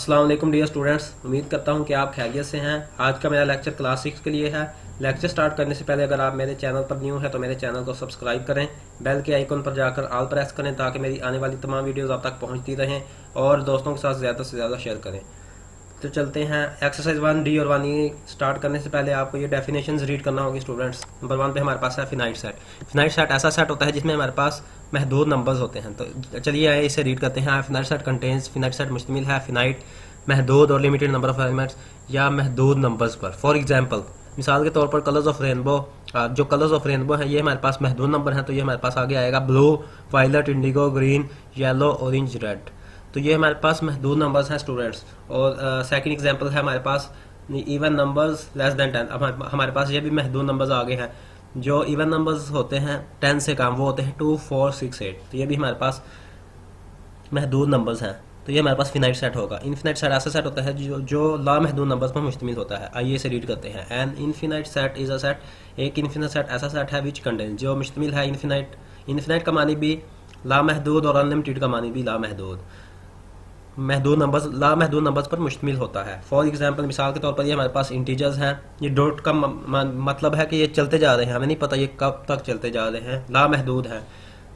अस्सलाम वालेकुम dear students, उम्मीद करता हूं कि आप खैरियत से हैं। आज का मेरा लेक्चर क्लास 6 के लिए है। लेक्चर स्टार्ट करने से पहले अगर आप मेरे चैनल पर न्यू हैं तो मेरे चैनल को सब्सक्राइब करें, बेल के आइकन पर जाकर ऑल प्रेस करें ताकि मेरी आने वाली तमाम वीडियोस आप तक पहुंचती रहें और दोस्तों के साथ ज़्यादा से ज़्यादा शेयर करें। तो चलते हैं एक्सरसाइज 1D और 1E स्टार्ट करने से पहले आपको ये डेफिनेशंस रीड करना होगी स्टूडेंट्स। नंबर 1 पे हमारे पास है फिनाइट सेट। फिनाइट सेट ऐसा सेट होता है जिसमें हमारे पास महदूद नंबर्स होते हैं। तो चलिए आइए इसे रीड करते हैं। Finite set contains, finite set मुश्तमिल है फिनाइट महदूद और लिमिटेड नंबर ऑफ एलिमेंट्स या महदूद नंबर्स पर। फॉर एग्जाम्पल, मिसाल के तौर पर कलर्स ऑफ रेनबो, जो कलर्स ऑफ रेनबो है ये हमारे पास महदूद नंबर है, तो ये हमारे पास आगे आएगा blue, violet, indigo, green, yellow, orange, red. तो ये हमारे पास महदूद नंबर्स हैं स्टूडेंट्स। और सेकंड एग्जांपल है हमारे पास इवन नंबर्स लेस देन 10। अब हमारे पास ये भी महदूद नंबर्स आगे हैं। जो इवन नंबर्स होते हैं 10 से कम वो होते हैं 2, 4, 6, 8। तो ये भी हमारे पास महदूद नंबर्स हैं। तो ये हमारे पास फिनाइट सेट होगा। इनफिनाइट सेट ऐसा सेट होता है जो लामहदूद नंबर्स पर मुश्तमिल होता है। आइए इसे रीड करते हैं। An infinite set is a set, एक इनफिनाइट सेट ऐसा सेट है विच कंटेन, जो मुश्तमिल है इनफिनाइट। इनफिनाइट का मानी भी लामहदूद और अनलिमिटेड का मानी भी लामहदूद। महदूद नंबर्स लामहदूद नंबर्स पर मुश्तमिल होता है। फॉर एग्जांपल, मिसाल के तौर पर ये हमारे पास इंटीजर्स हैं। ये डॉट का मतलब है कि ये चलते जा रहे हैं, हमें नहीं पता ये कब तक चलते जा रहे हैं, लामहदूद है।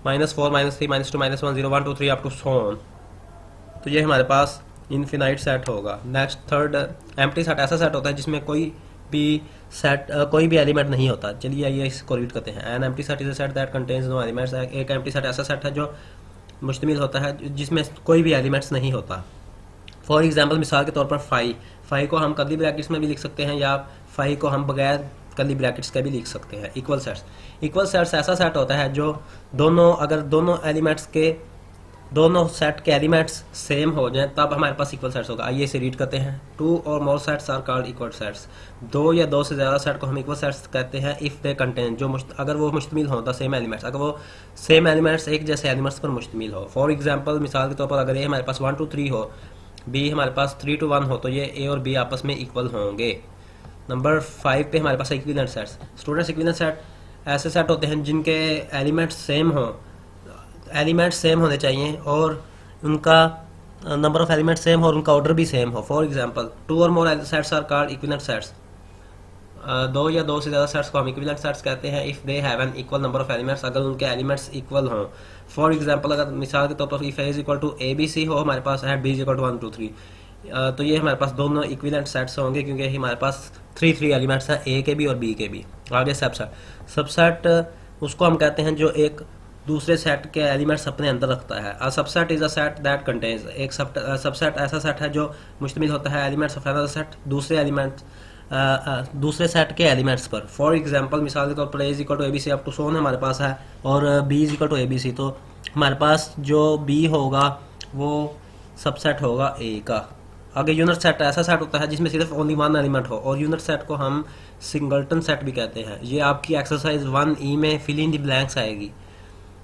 -4, -3, -2, -1, 0, 1, 2, 3 अप टू सो ऑन। तो ये हमारे पास इनफिनाइट सेट होगा। नेक्स्ट थर्ड, एम्प्टी सेट ऐसा सेट होता है जिसमें कोई भी एलिमेंट नहीं होता। चलिए आइए इसको रीड करते हैं। An empty set is a set that contains no elements. एक एम्प्टी सेट ऐसा सेट है जो मुश्तमिल होता है जिसमें कोई भी एलिमेंट्स नहीं होता। फॉर एग्जांपल, मिसाल के तौर पर फाई को हम कर्ली ब्रैकेट्स में भी लिख सकते हैं या फाई को हम बगैर कर्ली ब्रैकेट्स के भी लिख सकते हैं। इक्वल सेट्स ऐसा सेट होता है जो अगर दोनों सेट के एलिमेंट्स सेम हो जाएं तब हमारे पास इक्वल सेट्स होगा। आइए इसे रीड करते हैं। 2 और more sets are called equal sets. 2 या 2 से ज़्यादा सेट को हम इक्वल सेट्स कहते हैं इफ़ दे कंटेन, अगर वो मुश्तमिल हो द सेम एलिमेंट्स, अगर वो सेम एलिमेंट्स एक जैसे एलिमेंट्स पर मुश्तमिल हो। फॉर एग्जांपल, मिसाल के तौर पर अगर ये हमारे पास 1 to 3 हो, बी हमारे पास 3 to 1 हो, तो ये ए और बी आपस में इक्वल होंगे। नंबर 5 पे हमारे पास equivalent sets. Students, equivalent set ऐसे सेट होते हैं जिनके एलिमेंट्स सेम होने चाहिए और उनका नंबर ऑफ एलिमेंट सेम हो और उनका ऑर्डर भी सेम हो। फॉर एग्जांपल, 2 और more sets are called equivalent sets. 2 या 2 से ज़्यादा सेट्स को हम इक्विवेलेंट सेट्स कहते हैं if they have an equal number of elements, अगर उनके एलिमेंट्स इक्वल हों। फॉर एग्जांपल, अगर मिसाल के तौर पर if A is equal to A B C हो हमारे पास है, बी इज इक्वल टू 1 2 3, तो ये हमारे पास दोनों इक्विवेलेंट सेट्स होंगे क्योंकि हमारे पास 3 एलिमेंट्स हैं, ए के भी और बी के भी। आगे सबसेट उसको हम कहते हैं जो एक दूसरे सेट के एलिमेंट्स अपने अंदर रखता है। A subset is a set that contains, एक सबसेट ऐसा सेट है जो मुश्तमिल होता है एलिमेंट्स ऑफ अनदर सेट, दूसरे सेट के एलिमेंट्स पर। फॉर एग्जांपल, मिसाल के तौर पर A is equal to A B C up to so on हमारे पास है और B is equal to A B C, तो हमारे पास जो बी होगा वो सबसेट होगा ए का। आगे यूनिट सेट ऐसा सेट होता है जिसमें सिर्फ ओनली 1 एलिमेंट हो और यूनिट सेट को हम सिंगलटन सेट भी कहते हैं। ये आपकी एक्सरसाइज 1E में फिल इन द ब्लैंक्स आएगी।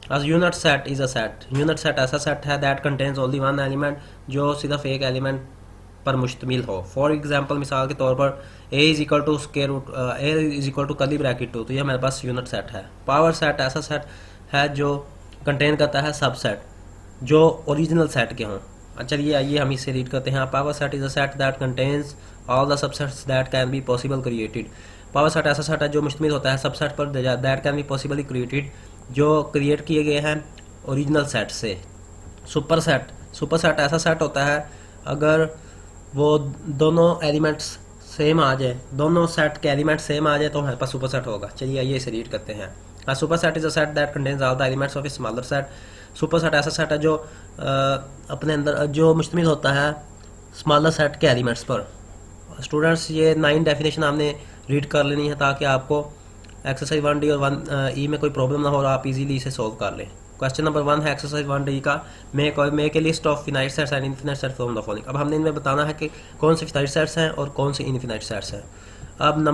As unit set is a set, unit set ऐसा सेट है दैट कंटेन्स ओनली 1 एलिमेंट, जो सिर्फ एक एलिमेंट पर मुश्तमिल हो। फॉर एग्जांपल, मिसाल के तौर पर a is equal to square root a is equal to curly bracket 2, तो ये हमारे पास यूनिट सेट है। पावर सेट ऐसा सेट है जो कंटेन करता है सबसेट जो ओरिजिनल सेट के हों। चलिए आइए हम इसे रीड करते हैं। Power set is a set that contains all the subsets that can be possible created. Power set ऐसा सेट है जो मुश्तमिल होता है सबसेट पर that can be possibly created, जो क्रिएट किए गए हैं ओरिजिनल सेट से। सुपर सेट ऐसा सेट होता है अगर वो दोनों एलिमेंट्स सेम आ जाए, दोनों सेट के एलिमेंट्स सेम आ जाए तो हमारे पास सुपर सेट होगा। चलिए आइए इसे रीड करते हैं। A super set is a set that contains all the elements of a smaller set. Super set ऐसा सेट है जो अपने अंदर जो मुश्तमिल होता है स्मॉलर सेट के एलिमेंट्स पर। स्टूडेंट्स, ये 9 डेफिनेशन आपने रीड कर लेनी है ताकि आपको एक्सरसाइज 1D और 1E में कोई प्रॉब्लम ना हो और आप इजीली इसे सॉल्व कर लें। क्वेश्चन नंबर 1 है एक्सरसाइज 1D का, make a list of finite sets and infinite sets from the following. अब हमने इनमें बताना है कि कौन से फिनाइट सेट्स हैं और कौन से इनफिनाइट सेट्स हैं। अब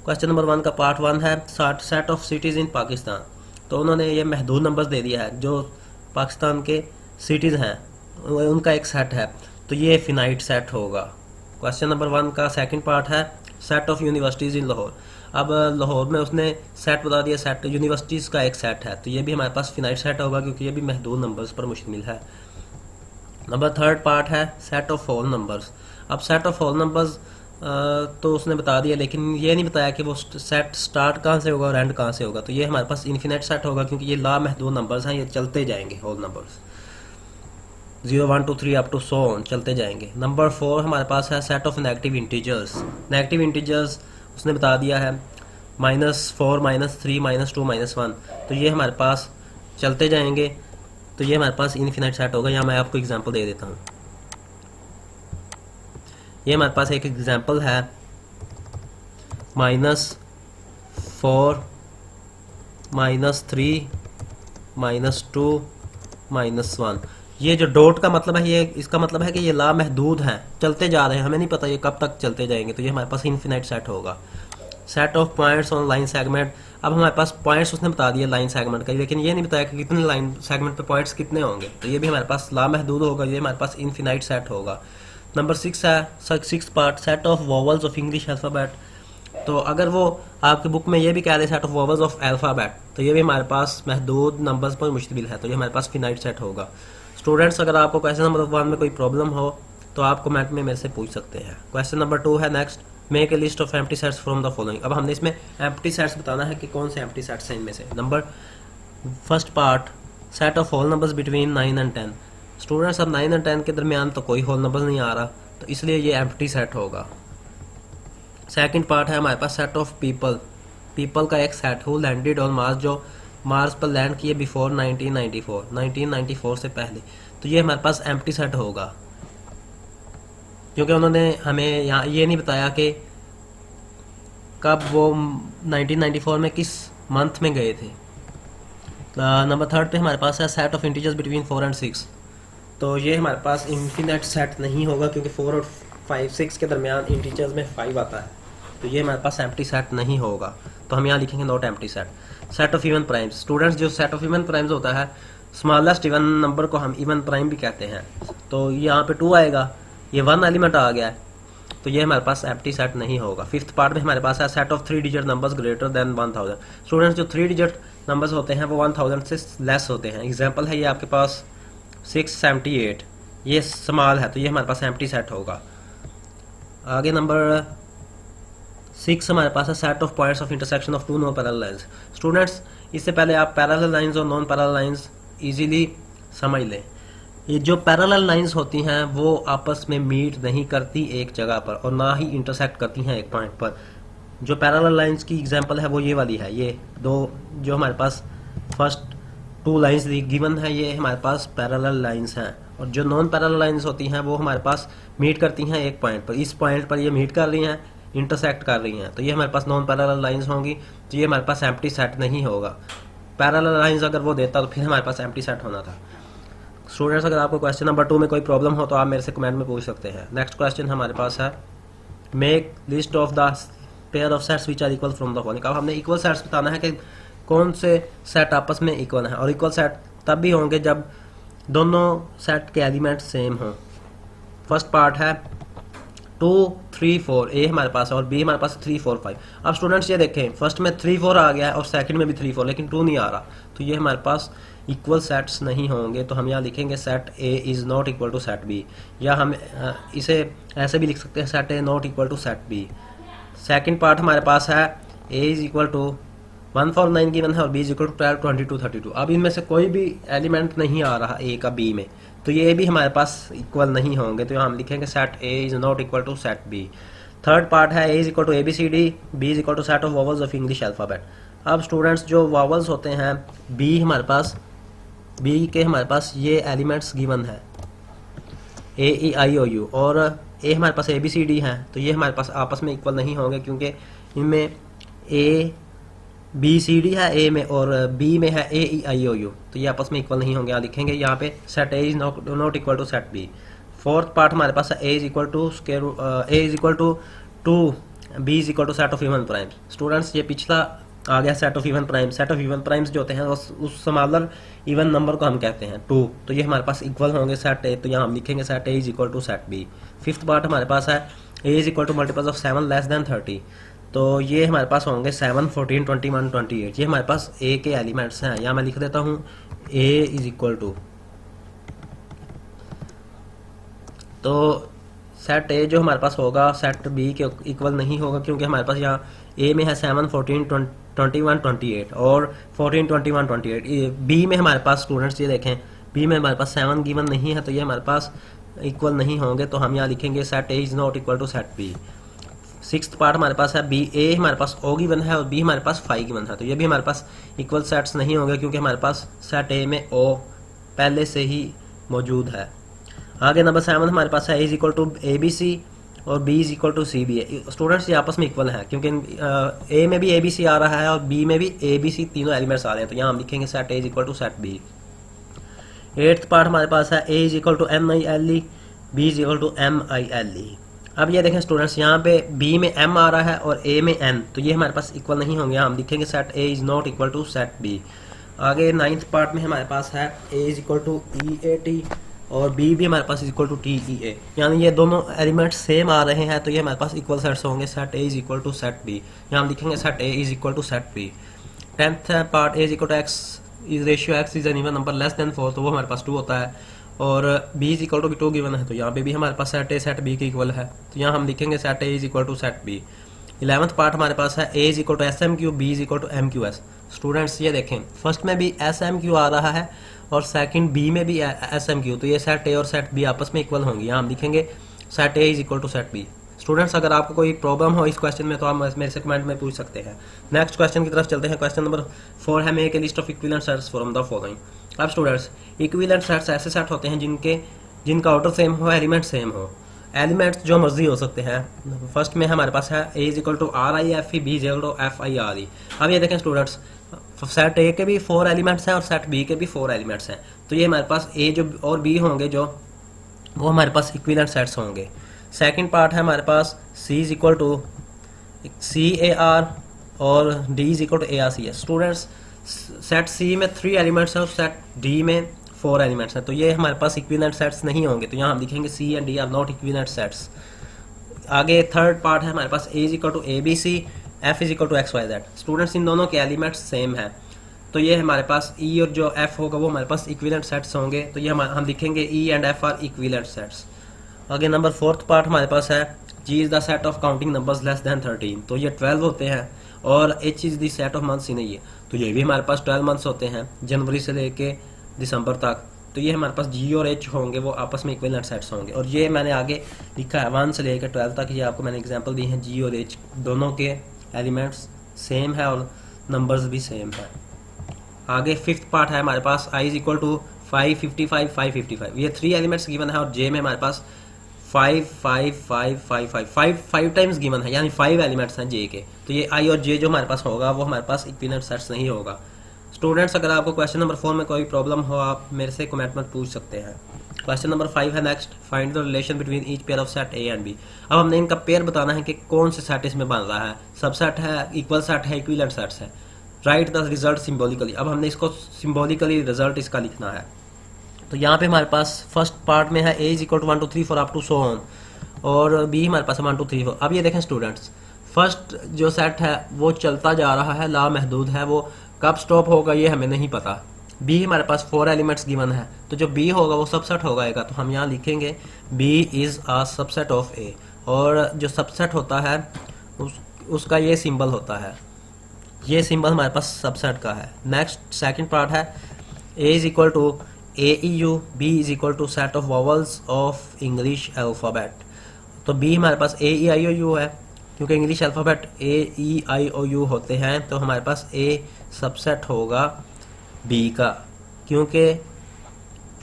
क्वेश्चन नंबर 1 का पार्ट 1 है set of cities in Pakistan. तो उन्होंने ये महदूद नंबर्स दे दिया है जो पाकिस्तान के सिटीज़ हैं उनका एक सेट है, तो ये फिनाइट सेट होगा। क्वेश्चन नंबर 1 का सेकंड पार्ट है सेट ऑफ यूनिवर्सिटीज़ इन लाहौर। अब लाहौर में उसने सेट बता दिया, सेट यूनिवर्सिटीज़ का एक सेट है, तो ये भी हमारे पास फिनाइट सेट होगा क्योंकि ये भी महदूद नंबर्स पर मुश्तमिल है। नंबर थर्ड पार्ट है सेट ऑफ होल नंबर्स। अब सेट ऑफ होल नंबर्स तो उसने बता दिया, लेकिन ये नहीं बताया कि वो सेट स्टार्ट कहाँ से होगा और एंड कहाँ से होगा। तो ये हमारे पास इन्फिनेट सेट होगा, क्योंकि ये लामहदूद नंबर्स हैं, ये चलते जाएंगे whole numbers, 0 1 2 3 up to so on चलते जाएंगे। नंबर 4 हमारे पास है set of negative integers. Negative integers उसने बता दिया है -4 -3 -2 -1। तो ये हमारे पास चलते जाएंगे, तो ये हमारे पास इन्फिनेट सेट होगा। यहाँ मैं आपको एग्जांपल दे देता हूँ। ये हमारे पास एक एग्जांपल है -4 -3 -2 -1। ये जो डॉट का मतलब है, ये इसका मतलब है कि ये लामहदूद हैं, चलते जा रहे हैं, हमें नहीं पता ये कब तक चलते जाएंगे। तो ये हमारे पास इन्फिनिट सेट होगा। Set of points on line segment. अब हमारे पास पॉइंट्स उसने बता दिया लाइन सेगमेंट का, लेकिन ये नहीं बताया कि कितने लाइन सेगमेंट पे पॉइंट्स कितने होंगे। तो ये भी हमारे पास लामहदूद होगा, ये हमारे पास इन्फिनाइट सेट होगा। नंबर 6 है 6 part set of vowels of English alphabet. तो अगर वो आपकी बुक में ये भी कह रहे set of vowels of alphabet, तो ये भी हमारे पास महदूद नंबर्स पर मुश्तमिल है, तो ये हमारे पास फिनाइट सेट होगा। स्टूडेंट्स, अगर आपको क्वेश्चन नंबर 1 में कोई प्रॉब्लम हो तो आप कमेंट में मेरे से पूछ सकते हैं। क्वेश्चन नंबर 2 है next, make a list of empty sets from the following. अब हमने इसमें एम्प्टी सेट्स बताना है कि कौन से एम्प्टी सेट्स हैं इनमें से। Number first part set of whole numbers between 9 and 10। Students, अब 9 एंड 10 के दरमियान तो कोई होल नंबर नहीं आ रहा, तो इसलिए ये एम्प्टी सेट होगा। सेकंड पार्ट है हमारे पास सेट ऑफ पीपल। पीपल का एक set who landed on Mars, जो मार्स पर लैंड किए बिफोर 1994 से पहले। तो ये हमारे पास एम्प्टी सेट होगा, क्योंकि उन्होंने हमें यहाँ ये नहीं बताया कि कब वो 1994 में किस मंथ में गए थे। नंबर थर्ड पे हमारे पास है set of integers between 4 and 6। तो ये हमारे पास इन्फिनेट सेट नहीं होगा, क्योंकि 4 और 5 6 के दरमियान इंटीजर्स में 5 आता है, तो ये हमारे पास एम्प्टी सेट नहीं होगा। तो हम यहाँ लिखेंगे not empty set. Set of even primes. Students, जो सेट ऑफ इवन प्राइम्स होता है, स्मॉलेस्ट इवन नंबर को हम इवन प्राइम भी कहते हैं। तो यहाँ पे 2 आएगा, ये 1 एलिमेंट आ गया है, तो ये हमारे पास एम्प्टी सेट नहीं होगा। फिफ्थ पार्ट में हमारे पास है set of 3 digit numbers greater than 1000। Students, जो 3 डिजिट नंबर्स होते हैं वो 1000 से लेस होते हैं। एग्जाम्पल है ये आपके पास 678, ये स्मॉल है, तो ये हमारे पास एम्प्टी सेट होगा। आगे नंबर 6 हमारे पास है set of points of intersection of 2 non parallel lines. Students, इससे पहले आप पैरेलल लाइंस और नॉन पैरेलल लाइंस इजीली समझ लें। ये जो पैरेलल लाइंस होती हैं वो आपस में मीट नहीं करती एक जगह पर, और ना ही इंटरसेक्ट करती हैं एक पॉइंट पर। जो पैरेलल लाइंस की एग्जांपल है वो ये वाली है, ये दो जो हमारे पास फर्स्ट 2 लाइंस गिवन है, ये हमारे पास पैरेलल लाइंस हैं। और जो नॉन पैरेलल लाइंस होती हैं वो हमारे पास मीट करती हैं एक पॉइंट पर। इस पॉइंट पर ये मीट कर रही हैं, इंटरसेक्ट कर रही हैं, तो ये हमारे पास नॉन पैरेलल लाइंस होंगी। तो ये हमारे पास एम्प्टी सेट नहीं होगा। पैरेलल लाइंस अगर वो देता तो फिर हमारे पास एम्प्टी सेट होना था। स्टूडेंट्स, अगर आपको क्वेश्चन नंबर 2 में कोई प्रॉब्लम हो तो आप मेरे से कमेंट में पूछ सकते हैं। नेक्स्ट क्वेश्चन हमारे पास है make list of the pair of sets which are equal from the following. अब हमने इक्वल सेट्स बताना है कि कौन से सेट आपस में इक्वल हैं, और इक्वल सेट तब भी होंगे जब दोनों सेट के एलिमेंट सेम हों। फर्स्ट पार्ट है 2 3 4, ए हमारे पास है और बी हमारे पास 3 4 5। अब स्टूडेंट्स ये देखें, फर्स्ट में 3 4 आ गया है और सेकंड में भी 3 4, लेकिन 2 नहीं आ रहा, तो ये हमारे पास इक्वल सेट्स नहीं होंगे। तो हम यहाँ लिखेंगे set A is not equal to set B, या हम इसे ऐसे भी लिख सकते हैं set A not equal to set B. Second part हमारे पास है A is equal to 1 4 9 given है और बी इज इक्वल टू 12 22 32। अब इनमें से कोई भी एलिमेंट नहीं आ रहा ए का बी में, तो ये भी हमारे पास इक्वल नहीं होंगे। तो हम लिखेंगे set A is not equal to set B. Third part है A is equal to A B C D, B is equal to set of vowels of English alphabet. अब स्टूडेंट्स, जो वॉवल्स होते हैं बी हमारे पास, B के हमारे पास ये elements given है ए ई आई ओ यू, और ए हमारे पास ए बी सी डी हैं, तो ये हमारे पास आपस में इक्वल नहीं होंगे, क्योंकि इनमें ए बी सी डी है ए में और बी में है ए ई आई ओ यू, तो ये आपस में इक्वल नहीं होंगे। यहाँ लिखेंगे यहाँ पे set A is not equal to set B. Fourth part हमारे पास है A is equal to A is equal to 2, B is equal to set of even primes. Students, ये पिछला आ गया set of even primes. Set of even primes जो होते हैं उस स्मॉलर इवन नंबर को हम कहते हैं 2, तो ये हमारे पास इक्वल होंगे सेट ए, तो यहाँ हम लिखेंगे set A is equal to set B. Fifth part हमारे पास है A is equal to multiples of 7 less than 30, तो ये हमारे पास होंगे 7 14 21 28। ये हमारे पास ए के एलिमेंट्स हैं, यहाँ मैं लिख देता हूँ ए इज इक्वल टू तो सेट ए जो हमारे पास होगा सेट बी के इक्वल नहीं होगा, क्योंकि हमारे पास यहाँ ए में है 7, 14, 21, 28 और 14, 21, 28। बी में हमारे पास स्टूडेंट्स ये देखें, बी में हमारे पास 7 गिवन नहीं है, तो ये हमारे पास इक्वल नहीं होंगे। तो हम यहाँ लिखेंगे set A is not equal to set B. Sixth part हमारे पास है बी, ए हमारे पास ओ गिवन है और बी हमारे पास 5 गिवन है, तो ये भी हमारे पास इक्वल सेट्स नहीं होंगे, क्योंकि हमारे पास सेट ए में ओ पहले से ही मौजूद है। आगे नंबर 7 हमारे पास है is equal to A B C और B is equal to C B है। स्टूडेंट्स ये आपस में इक्वल है, क्योंकि ए में भी ए बी सी आ रहा है और बी में भी ए बी सी तीनों एलिमेंट्स आ रहे हैं, तो यहाँ हम लिखेंगे set A is equal to set B. Eighth part हमारे पास है A is equal to M I L E, B is equal to M I L E. अब ये देखें स्टूडेंट्स, यहाँ पे बी में एम आ रहा है और ए में एन, तो ये हमारे पास इक्वल नहीं होंगे, हम लिखेंगे set A is not equal to set B. आगे 9th पार्ट में हमारे पास है A is equal to E A T और बी भी हमारे पास equal to T E A, यानी ये दोनों एलिमेंट्स सेम आ रहे हैं, तो ये हमारे पास इक्वल सेट्स होंगे, set A is equal to set B. यहाँ हम लिखेंगे set A is equal to set B. 10th part A is equal to X is ratio X is an even number less than 4, तो वो हमारे पास 2 होता है और B is equal to 2 given है, तो यहाँ पे भी हमारे पास सेट ए सेट बी के इक्वल है, तो यहाँ हम लिखेंगे set A is equal to set B. 11th part हमारे पास है A is equal to S M Q, B is equal to M Q S. Students ये देखें, फर्स्ट में भी एस एम क्यू आ रहा है और सेकंड बी में भी एस एम क्यू, तो ये सेट ए और सेट बी आपस में इक्वल होंगे, यहाँ हम लिखेंगे set A is equal to set B. Students अगर आपको कोई प्रॉब्लम हो इस क्वेश्चन में तो आप मेरे से कमेंट में पूछ सकते हैं। नेक्स्ट क्वेश्चन की तरफ चलते हैं। क्वेश्चन नंबर 4 है make a list of equivalent sets from the following. अब स्टूडेंट्स इक्विवेलेंट सेट्स ऐसे सेट होते हैं जिनका ऑर्डर सेम हो, एलिमेंट सेम हो। एलिमेंट्स जो मर्जी हो सकते हैं। फर्स्ट में हमारे पास है A is equal to R I F E, B is equal to F I R E. अब ये देखें स्टूडेंट्स, सेट ए के भी 4 एलिमेंट्स हैं और सेट बी के भी 4 एलिमेंट्स हैं, तो ये हमारे पास ए जो और बी होंगे जो वो हमारे पास इक्विवेलेंट सेट्स होंगे। सेकंड पार्ट है हमारे पास C is equal to C A R और D is equal to A R C है। स्टूडेंट्स सेट सी में 3 एलिमेंट्स हैं और सेट डी में 4 एलिमेंट्स हैं, तो ये हमारे पास इक्विवेलेंट सेट्स नहीं होंगे, तो यहाँ हम लिखेंगे C and D are not equivalent sets. आगे थर्ड पार्ट है हमारे पास A is equal to A B C, F is equal to X Y Z. Students इन दोनों के एलिमेंट्स सेम है, तो ये हमारे पास ई और जो एफ होगा वो हमारे पास इक्विवेलेंट सेट्स होंगे, तो ये हम लिखेंगे E and F are equivalent sets. आगे नंबर 4th पार्ट हमारे पास है G is the set of counting numbers less than 13, तो ये 12 होते हैं और H is the set of months in year, तो ये भी हमारे पास 12 मंथ्स होते हैं जनवरी से लेके दिसंबर तक, तो ये हमारे पास जी और एच होंगे, वो आपस में इक्विवेलेंट सेट्स होंगे। और ये मैंने आगे लिखा है 1 से लेकर 12 तक, ये आपको मैंने एग्जांपल दी है, जी और एच दोनों के एलिमेंट्स सेम है और नंबर्स भी सेम है। आगे 5th पार्ट है हमारे पास आई इज इक्वल टू 5, 55, 555, ये 3 एलिमेंट्स गिवन है और जे में हमारे पास 5, 5, 5, 5, 5, 5 टाइम्स गिवन है, यानी 5 एलिमेंट्स हैं जे के, तो ये आई और जे जो हमारे पास होगा वो हमारे पास इक्विवेलेंट सेट्स नहीं होगा। स्टूडेंट्स अगर आपको क्वेश्चन नंबर 4 में कोई प्रॉब्लम हो आप मेरे से कमेंट में पूछ सकते हैं। क्वेश्चन नंबर 5 है next, find the relation between each pair of set A and B. अब हमने इनका पेयर बताना है कि कौन से सेट इसमें बन रहा है, सबसेट है, इक्वल सेट है, इक्विवेलेंट सेट्स है। राइट द रिजल्ट सिम्बोलिकली, अब हमने इसको सिम्बोलिकली रिजल्ट इसका लिखना है, तो यहाँ पे हमारे पास फर्स्ट पार्ट में है A is equal to 1 2 3 4 up to so on और बी हमारे पास है 1 2 3 4। अब ये देखें स्टूडेंट्स, फर्स्ट जो सेट है वो चलता जा रहा है, लामहदूद है, वो कब स्टॉप होगा ये हमें नहीं पता। बी हमारे पास 4 एलिमेंट्स गिवन है, तो जो बी होगा वो सबसेट होगा, तो हम यहाँ लिखेंगे B is a subset of A, और जो सबसेट होता है उसका ये सिंबल होता है, ये सिंबल हमारे पास सबसेट का है। नेक्स्ट सेकंड पार्ट है A is equal to A E U, B is equal to set of vowels of English alphabet, तो बी हमारे पास A E I O U है, क्योंकि English alphabet A E I O U होते हैं, तो हमारे पास ए सबसेट होगा बी का, क्योंकि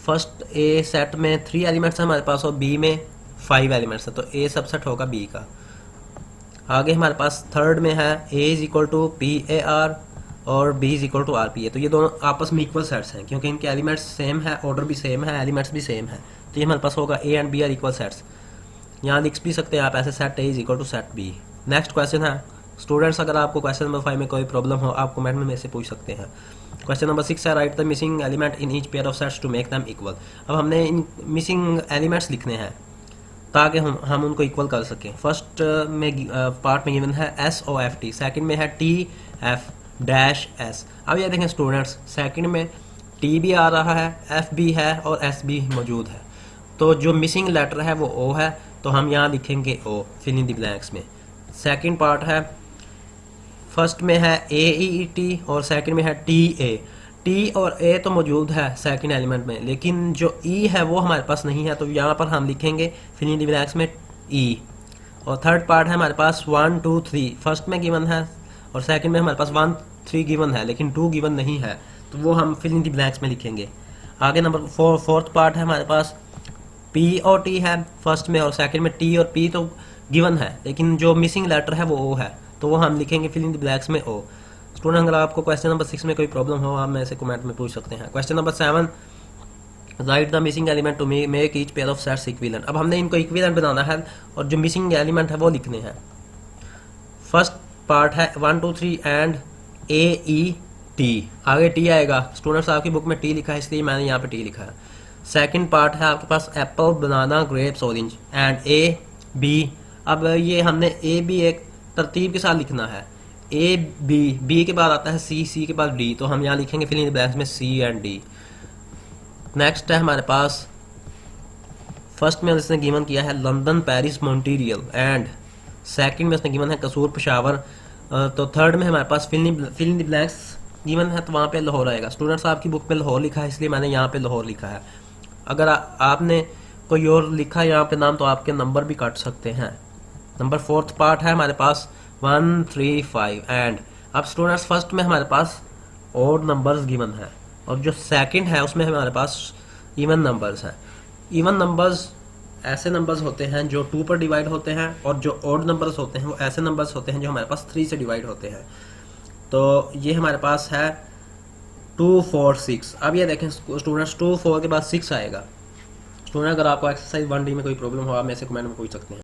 फर्स्ट ए सेट में 3 एलिमेंट्स हैं हमारे पास और बी में 5 एलिमेंट्स हैं, तो ए सबसेट होगा बी का। आगे हमारे पास थर्ड में है A is equal to P A R और B is equal to R P A, तो ये दोनों आपस में इक्वल सेट्स हैं, क्योंकि इनके एलिमेंट्स सेम है, ऑर्डर भी सेम है, एलिमेंट्स भी सेम है, तो ये हमारे पास होगा A and B are equal sets. यहाँ लिख भी सकते हैं आप ऐसे, set A is equal to set B. Next question है स्टूडेंट्स, अगर आपको क्वेश्चन नंबर 5 में कोई प्रॉब्लम हो आप कमेंट में से पूछ सकते हैं। क्वेश्चन नंबर 6 है right the missing element in each pair of sets to make them equal. अब हमने इन मिसिंग एलिमेंट्स लिखने हैं ताकि हम उनको इक्वल कर सकें। फर्स्ट में पार्ट में गिवन है S O F T, second में है टी एफ डैश एस। अब ये देखें स्टूडेंट्स, सेकंड में टी भी आ रहा है, एफ भी है और एस भी मौजूद है, तो जो मिसिंग लेटर है वो ओ है, तो हम यहाँ लिखेंगे ओ फिल इन द ब्लैंक्स में। सेकंड पार्ट है, फर्स्ट में है ए ई टी और सेकंड में है टी ए। टी और ए तो मौजूद है सेकंड एलिमेंट में, लेकिन जो ई है वो हमारे पास नहीं है, तो यहाँ पर हम लिखेंगे फिल इन द ब्लैंक्स में ई। और थर्ड पार्ट है हमारे पास 1 2 3, फर्स्ट में गिवन है और सेकंड में हमारे पास 1 3 गिवन है, लेकिन 2 गिवन नहीं है, तो वो हम फिल इन द ब्लैंक्स में लिखेंगे। आगे नंबर फोर्थ पार्ट है हमारे पास, पी और टी है फर्स्ट में और सेकंड में टी और पी तो गिवन है, लेकिन जो मिसिंग लेटर है वो ओ है, तो वो हम लिखेंगे फिल इन द ब्लैंक्स में ओ। स्टूडेंट अगर आपको क्वेश्चन नंबर 6 में कोई प्रॉब्लम हो आप मेरे से कमेंट में पूछ सकते हैं। Question number 7, right the missing element to make each pair of sets equivalent. अब हमने इनको इक्विवेलेंट बनाना है और जो मिसिंग एलिमेंट है वो लिखने हैं। फर्स्ट पार्ट है 1 2 3 एंड ए ई टी, आगे टी आएगा, स्टूडेंट्स आपकी बुक में टी लिखा है इसलिए मैंने यहाँ पे टी लिखा है। सेकंड पार्ट है आपके पास apple banana grapes orange and A B. अब ये हमने ए बी एक तरतीब के साथ लिखना है, ए बी, बी के बाद आता है सी, सी के बाद डी, तो हम यहाँ लिखेंगे फिल इन द ब्लैंक्स में सी एंड डी। नेक्स्ट है हमारे पास, फर्स्ट में इसने गिवन किया है London Paris Montreal and second में इसने गिवन है कसूर पेशावर, तो थर्ड में हमारे पास fill in the blanks given है, तो वहाँ पे लाहौर आएगा। स्टूडेंट्स आपकी बुक पे लाहौर लिखा है इसलिए मैंने यहाँ पे लाहौर लिखा है। अगर आपने कोई और लिखा यहाँ पे नाम तो आपके नंबर भी काट सकते हैं। नंबर फोर्थ पार्ट है हमारे पास 1 3 5 एंड। अब स्टूडेंट्स फर्स्ट में हमारे पास ऑड नंबर्स गिवन है और जो सेकंड है उसमें हमारे पास इवन नंबर्स हैं। इवन नंबर्स ऐसे नंबर्स होते हैं जो 2 पर डिवाइड होते हैं और जो ऑड नंबर्स होते हैं वो ऐसे नंबर्स होते हैं जो हमारे पास 3 से डिवाइड होते हैं। तो ये हमारे पास है 2 4 6। अब ये देखें स्टूडेंट्स 2 4 के बाद 6 आएगा। स्टूडेंट अगर आपको एक्सरसाइज 1D में कोई प्रॉब्लम हो आप मेरे से कमेंट में पूछ सकते हैं।